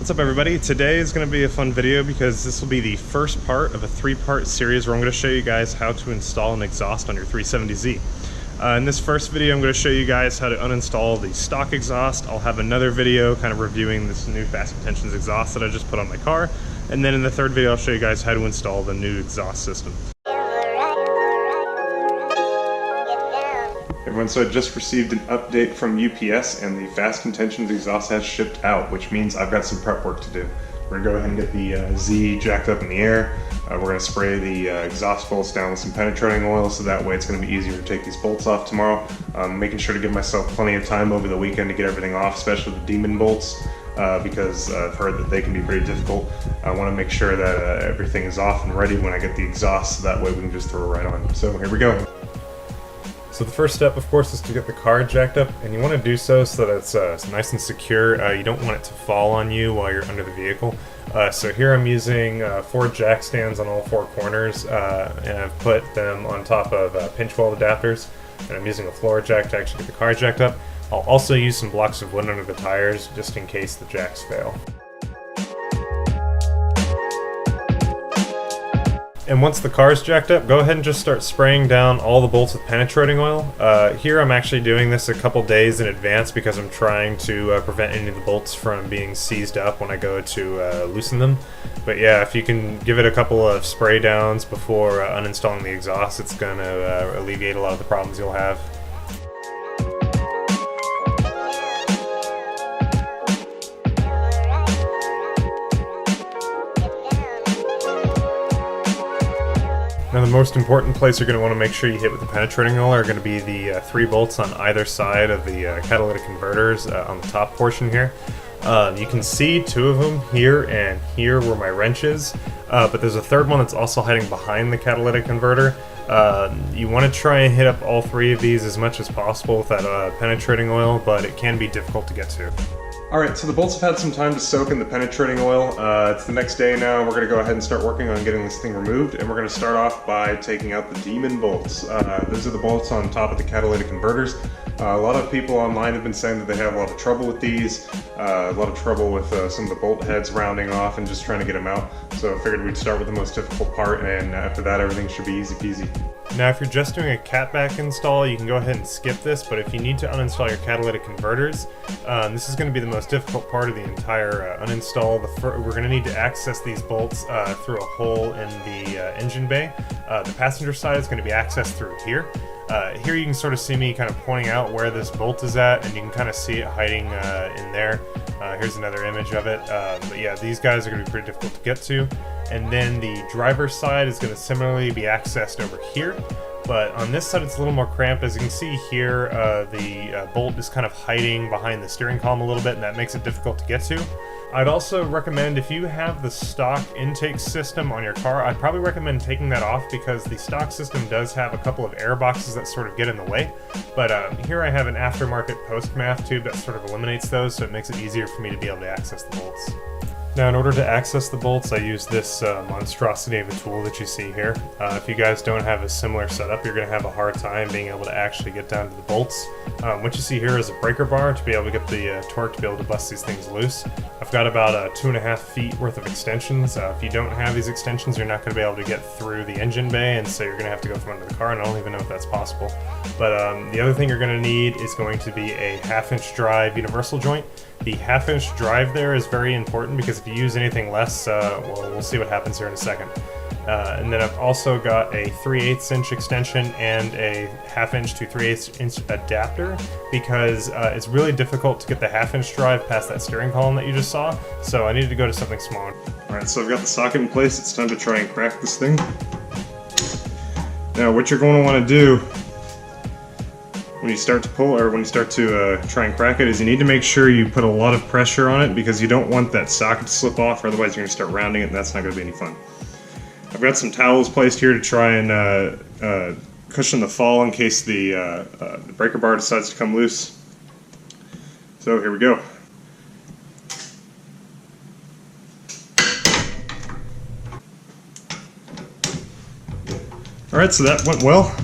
What's up everybody? Today is going to be a fun video because this will be the first part of a three-part series where I'm going to show you guys how to install an exhaust on your 370Z. In this first video I'm going to show you guys how to uninstall the stock exhaust. I'll have another video kind of reviewing this new Fast Intentions exhaust that I just put on my car. And then in the third video I'll show you guys how to install the new exhaust system. Everyone, so I just received an update from UPS and the Fast Intentions exhaust has shipped out, which means I've got some prep work to do. We're going to go ahead and get the Z jacked up in the air. We're going to spray the exhaust bolts down with some penetrating oil so that way it's going to be easier to take these bolts off tomorrow. Making sure to give myself plenty of time over the weekend to get everything off, especially the demon bolts, because I've heard that they can be pretty difficult. I want to make sure that everything is off and ready when I get the exhaust so that way we can just throw it right on. So here we go. So the first step, of course, is to get the car jacked up, and you want to do so that it's nice and secure. You don't want it to fall on you while you're under the vehicle. So here I'm using 4 jack stands on all 4 corners, and I've put them on top of pinch weld adapters, and I'm using a floor jack to actually get the car jacked up. I'll also use some blocks of wood under the tires just in case the jacks fail. And once the car is jacked up, go ahead and just start spraying down all the bolts with penetrating oil. Here I'm actually doing this a couple days in advance because I'm trying to prevent any of the bolts from being seized up when I go to loosen them. But yeah, if you can give it a couple of spray downs before uninstalling the exhaust, it's going to alleviate a lot of the problems you'll have. Now the most important place you're going to want to make sure you hit with the penetrating oil are going to be the 3 bolts on either side of the catalytic converters on the top portion here. You can see 2 of them here and here where my wrench is, but there's a third one that's also hiding behind the catalytic converter. You want to try and hit up all 3 of these as much as possible with that penetrating oil, but it can be difficult to get to. Alright, so the bolts have had some time to soak in the penetrating oil. It's the next day now. We're going to go ahead and start working on getting this thing removed, and we're going to start off by taking out the demon bolts. Those are the bolts on top of the catalytic converters. A lot of people online have been saying that they have a lot of trouble with these, a lot of trouble with some of the bolt heads rounding off and just trying to get them out. So I figured we'd start with the most difficult part, and after that everything should be easy peasy. Now if you're just doing a catback install, you can go ahead and skip this, but if you need to uninstall your catalytic converters, this is going to be the most difficult part of the entire uninstall. We're going to need to access these bolts through a hole in the engine bay. The passenger side is going to be accessed through here. Here you can sort of see me kind of pointing out where this bolt is at, and you can kind of see it hiding in there. Here's another image of it. But yeah, these guys are going to be pretty difficult to get to. And then the driver's side is going to similarly be accessed over here. But on this side it's a little more cramped. As you can see here, the bolt is kind of hiding behind the steering column a little bit, and that makes it difficult to get to. I'd also recommend, if you have the stock intake system on your car, I'd probably recommend taking that off because the stock system does have a couple of air boxes that sort of get in the way. But here I have an aftermarket post-math tube that sort of eliminates those, so it makes it easier for me to be able to access the bolts. Now in order to access the bolts, I use this monstrosity of a tool that you see here. If you guys don't have a similar setup, you're going to have a hard time being able to actually get down to the bolts. What you see here is a breaker bar to be able to get the torque to be able to bust these things loose. I've got about 2.5 feet worth of extensions. If you don't have these extensions, you're not going to be able to get through the engine bay, and so you're going to have to go from under the car, and I don't even know if that's possible. But the other thing you're going to need is going to be a 1/2-inch drive universal joint. The 1/2-inch drive there is very important because if you use anything less, well, we'll see what happens here in a second. And then I've also got a 3/8-inch extension and a 1/2-inch to 3/8-inch adapter because it's really difficult to get the 1/2-inch drive past that steering column that you just saw, so I needed to go to something smaller. Alright, so I've got the socket in place. It's time to try and crack this thing. Now what you're going to want to do when you start to pull, or when you start to try and crack it, is you need to make sure you put a lot of pressure on it because you don't want that socket to slip off, or otherwise you're going to start rounding it and that's not going to be any fun. I've got some towels placed here to try and cushion the fall in case the breaker bar decides to come loose. So here we go. Alright, so that went well.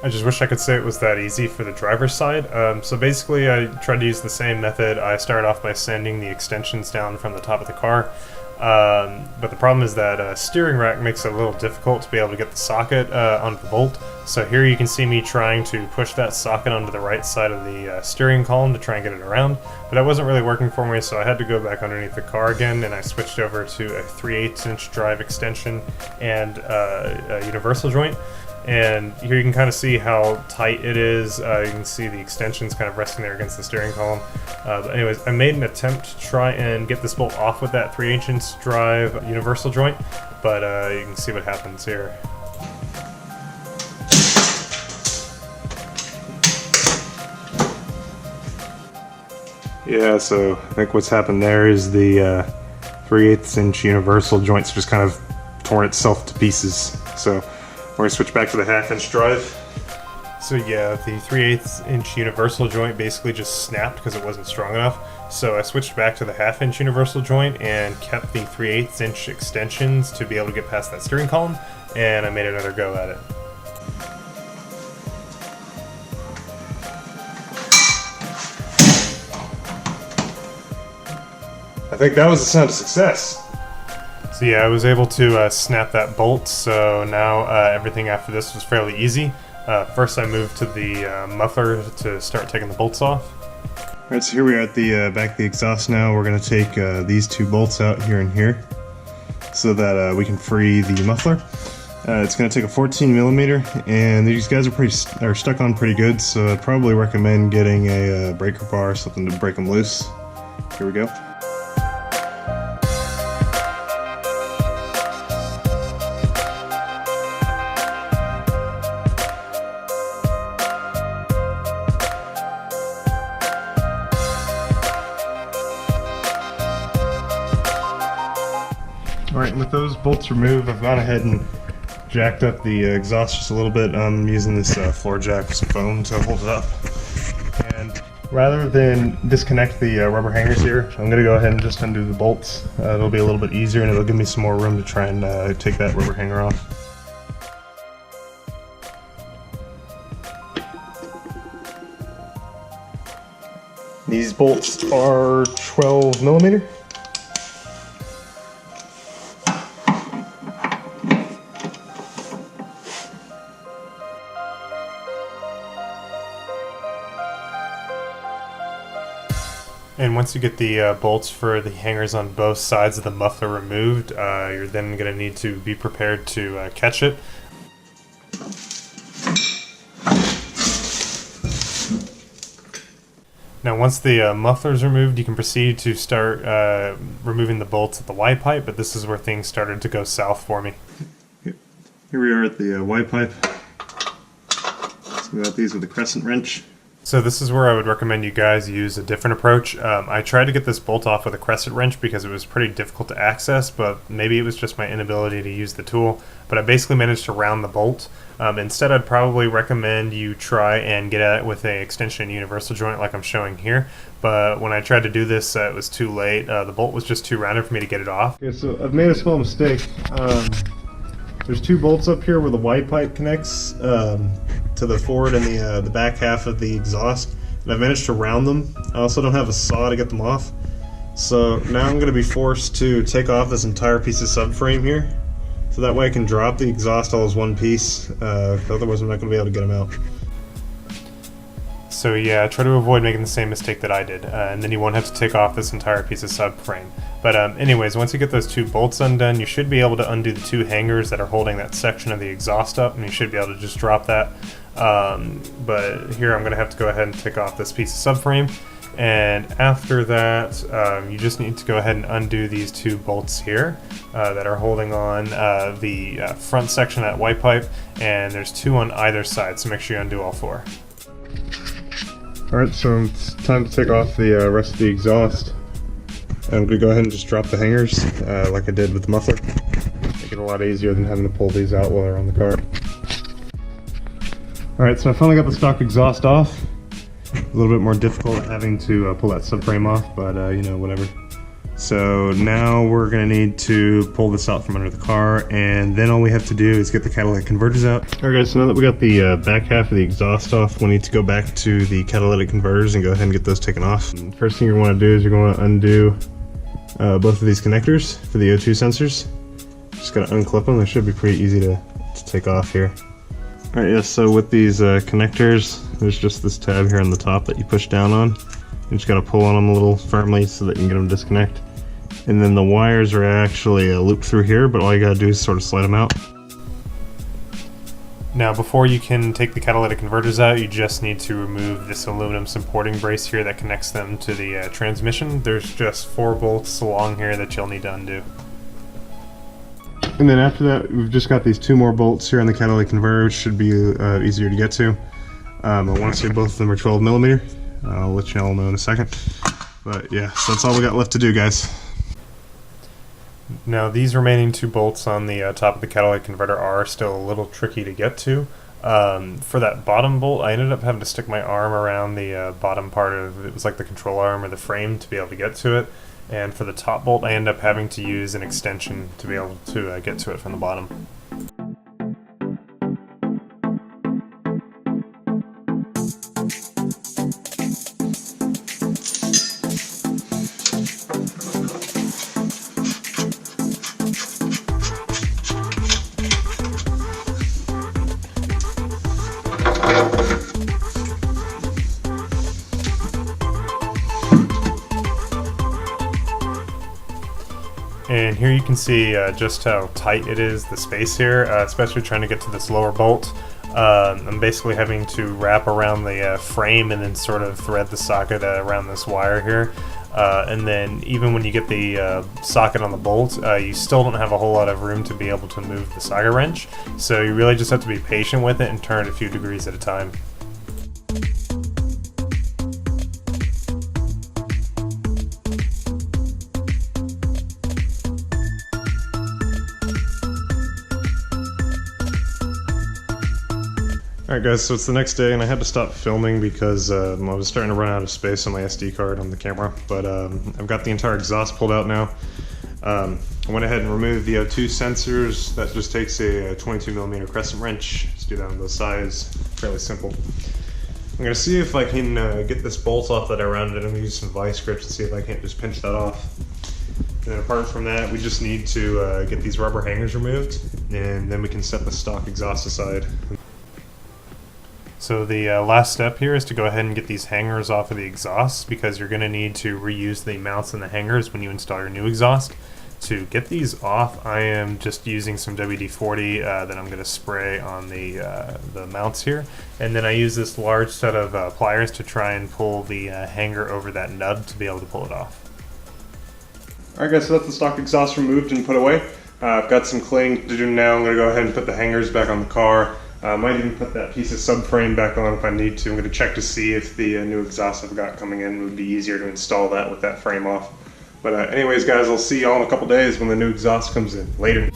I I just wish I could say it was that easy for the driver's side. So basically I tried to use the same method. I started off by sanding the extensions down from the top of the car. But the problem is that steering rack makes it a little difficult to be able to get the socket onto the bolt. So here you can see me trying to push that socket onto the right side of the steering column to try and get it around. But that wasn't really working for me, so I had to go back underneath the car again, and I switched over to a 3/8 inch drive extension and a universal joint. And here you can kind of see how tight it is. You can see the extensions kind of resting there against the steering column. But anyways, I made an attempt to try and get this bolt off with that 3/8 inch drive universal joint, but you can see what happens here. Yeah, so I think what's happened there is the 3/8 inch universal joint's just kind of torn itself to pieces. So we're going to switch back to the 1/2 inch drive. So yeah, the 3/8 inch universal joint basically just snapped because it wasn't strong enough. So I switched back to the 1/2 inch universal joint and kept the 3/8 inch extensions to be able to get past that steering column, and I made another go at it. I think that was a sound of success. So yeah, I was able to snap that bolt, so now everything after this was fairly easy. First I moved to the muffler to start taking the bolts off. Alright, so here we are at the back of the exhaust now. We're going to take these two bolts out here and here so that we can free the muffler. It's going to take a 14mm, and these guys are stuck on pretty good, so I'd probably recommend getting a breaker bar or something to break them loose. Here we go. Alright, with those bolts removed, I've gone ahead and jacked up the exhaust just a little bit. I'm using this floor jack with some foam to hold it up. And rather than disconnect the rubber hangers here, I'm going to go ahead and just undo the bolts. It'll be a little bit easier, and it'll give me some more room to try and take that rubber hanger off. These bolts are 12mm. And once you get the bolts for the hangers on both sides of the muffler removed, you're then going to need to be prepared to catch it. Now once the muffler is removed, you can proceed to start removing the bolts at the Y pipe, but this is where things started to go south for me. Here we are at the Y pipe. So we got these with a crescent wrench. So this is where I would recommend you guys use a different approach. I tried to get this bolt off with a crescent wrench because it was pretty difficult to access, but maybe it was just my inability to use the tool. But I basically managed to round the bolt. Instead, I'd probably recommend you try and get at it with an extension universal joint like I'm showing here. But when I tried to do this, it was too late. The bolt was just too rounded for me to get it off. Okay, so I've made a small mistake. There's two bolts up here where the Y pipe connects to the forward and the back half of the exhaust, and I've managed to round them. I also don't have a saw to get them off, so now I'm going to be forced to take off this entire piece of subframe here, so that way I can drop the exhaust all as one piece. Otherwise I'm not going to be able to get them out. So yeah, try to avoid making the same mistake that I did, and then you won't have to take off this entire piece of subframe. But anyways, once you get those two bolts undone, you should be able to undo the two hangers that are holding that section of the exhaust up, and you should be able to just drop that. But here I'm going to have to go ahead and take off this piece of subframe, and after that you just need to go ahead and undo these two bolts here that are holding on the front section of that Y pipe, and there's two on either side, so make sure you undo all four. Alright, so it's time to take off the rest of the exhaust. I'm going to go ahead and just drop the hangers like I did with the muffler. Make it a lot easier than having to pull these out while they're on the car. Alright, so I finally got the stock exhaust off. A little bit more difficult having to pull that subframe off, but you know, whatever. So now we're gonna need to pull this out from under the car, and then all we have to do is get the catalytic converters out. All right guys, so now that we got the back half of the exhaust off, we need to go back to the catalytic converters and go ahead and get those taken off. And first thing you're gonna wanna do is you're gonna undo both of these connectors for the O2 sensors. Just gotta unclip them. They should be pretty easy to take off here. All right, yes, so with these connectors, there's just this tab here on the top that you push down on. You just gotta pull on them a little firmly so that you can get them to disconnect. And then the wires are actually looped through here, but all you gotta do is sort of slide them out. Now before you can take the catalytic converters out, you just need to remove this aluminum supporting brace here that connects them to the transmission. There's just 4 bolts along here that you'll need to undo. And then after that, we've just got these 2 more bolts here on the catalytic converter, which should be easier to get to. I want to say both of them are 12mm. I'll let you all know in a second. But yeah, so that's all we got left to do, guys. Now these remaining 2 bolts on the top of the catalytic converter are still a little tricky to get to. For that bottom bolt, I ended up having to stick my arm around the bottom part of it was like the control arm or the frame to be able to get to it. And for the top bolt, I ended up having to use an extension to be able to get to it from the bottom. And here you can see just how tight it is, the space here, especially trying to get to this lower bolt. I'm basically having to wrap around the frame and then sort of thread the socket around this wire here. And then even when you get the socket on the bolt, you still don't have a whole lot of room to be able to move the socket wrench. So you really just have to be patient with it and turn it a few degrees at a time. Alright guys, so it's the next day and I had to stop filming because I was starting to run out of space on my SD card on the camera, but I've got the entire exhaust pulled out now. I went ahead and removed the O2 sensors. That just takes a 22mm crescent wrench. Just do that on both sides, fairly simple. I'm going to see if I can get this bolt off that I rounded. I'm going to use some vice grips and see if I can't just pinch that off. And then apart from that, we just need to get these rubber hangers removed, and then we can set the stock exhaust aside. So the last step here is to go ahead and get these hangers off of the exhaust, because you're going to need to reuse the mounts and the hangers when you install your new exhaust. To get these off, I am just using some WD-40 that I'm going to spray on the mounts here, and then I use this large set of pliers to try and pull the hanger over that nub to be able to pull it off. Alright guys, so that's the stock exhaust removed and put away. I've got some cleaning to do now. I'm going to go ahead and put the hangers back on the car. I might even put that piece of subframe back on if I need to. I'm going to check to see if the new exhaust I've got coming in would be easier to install that with that frame off. But anyways guys, I'll see y'all in a couple days when the new exhaust comes in. Later.